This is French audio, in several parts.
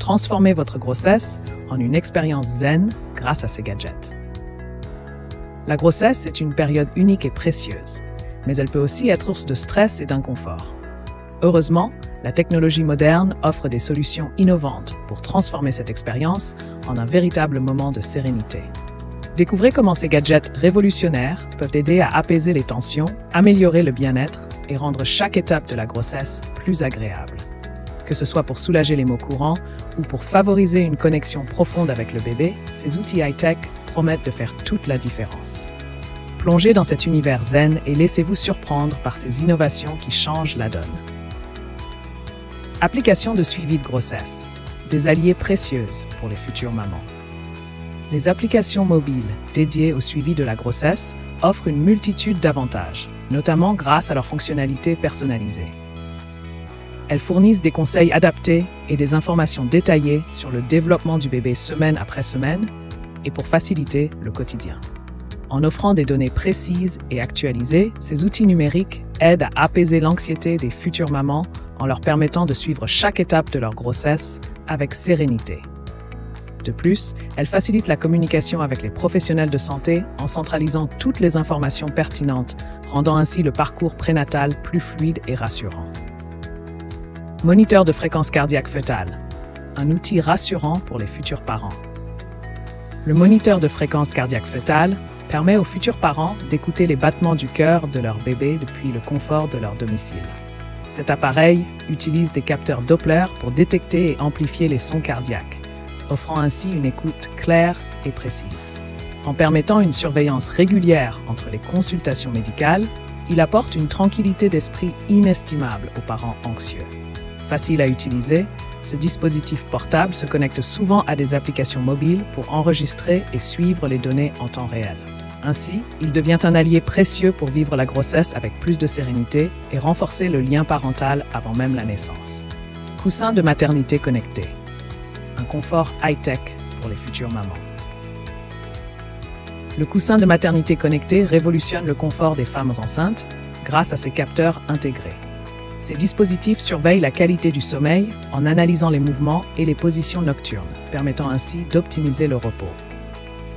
Transformez votre grossesse en une expérience zen grâce à ces gadgets. La grossesse est une période unique et précieuse, mais elle peut aussi être source de stress et d'inconfort. Heureusement, la technologie moderne offre des solutions innovantes pour transformer cette expérience en un véritable moment de sérénité. Découvrez comment ces gadgets révolutionnaires peuvent aider à apaiser les tensions, améliorer le bien-être et rendre chaque étape de la grossesse plus agréable. Que ce soit pour soulager les maux courants ou pour favoriser une connexion profonde avec le bébé, ces outils high-tech promettent de faire toute la différence. Plongez dans cet univers zen et laissez-vous surprendre par ces innovations qui changent la donne. Applications de suivi de grossesse, des alliés précieuses pour les futures mamans. Les applications mobiles dédiées au suivi de la grossesse offrent une multitude d'avantages, notamment grâce à leurs fonctionnalités personnalisées. Elles fournissent des conseils adaptés et des informations détaillées sur le développement du bébé semaine après semaine et pour faciliter le quotidien. En offrant des données précises et actualisées, ces outils numériques aident à apaiser l'anxiété des futures mamans en leur permettant de suivre chaque étape de leur grossesse avec sérénité. De plus, elles facilitent la communication avec les professionnels de santé en centralisant toutes les informations pertinentes, rendant ainsi le parcours prénatal plus fluide et rassurant. Moniteur de fréquence cardiaque fœtale, un outil rassurant pour les futurs parents. Le moniteur de fréquence cardiaque fœtale permet aux futurs parents d'écouter les battements du cœur de leur bébé depuis le confort de leur domicile. Cet appareil utilise des capteurs Doppler pour détecter et amplifier les sons cardiaques, offrant ainsi une écoute claire et précise. En permettant une surveillance régulière entre les consultations médicales, il apporte une tranquillité d'esprit inestimable aux parents anxieux. Facile à utiliser, ce dispositif portable se connecte souvent à des applications mobiles pour enregistrer et suivre les données en temps réel. Ainsi, il devient un allié précieux pour vivre la grossesse avec plus de sérénité et renforcer le lien parental avant même la naissance. Coussin de maternité connecté. Un confort high-tech pour les futures mamans. Le coussin de maternité connecté révolutionne le confort des femmes enceintes grâce à ses capteurs intégrés. Ces dispositifs surveillent la qualité du sommeil en analysant les mouvements et les positions nocturnes, permettant ainsi d'optimiser le repos.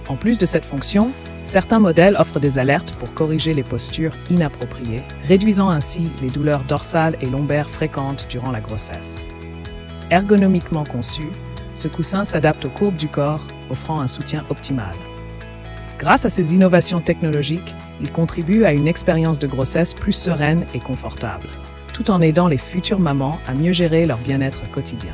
En plus de cette fonction, certains modèles offrent des alertes pour corriger les postures inappropriées, réduisant ainsi les douleurs dorsales et lombaires fréquentes durant la grossesse. Ergonomiquement conçu, ce coussin s'adapte aux courbes du corps, offrant un soutien optimal. Grâce à ces innovations technologiques, il contribue à une expérience de grossesse plus sereine et confortable, tout en aidant les futures mamans à mieux gérer leur bien-être quotidien.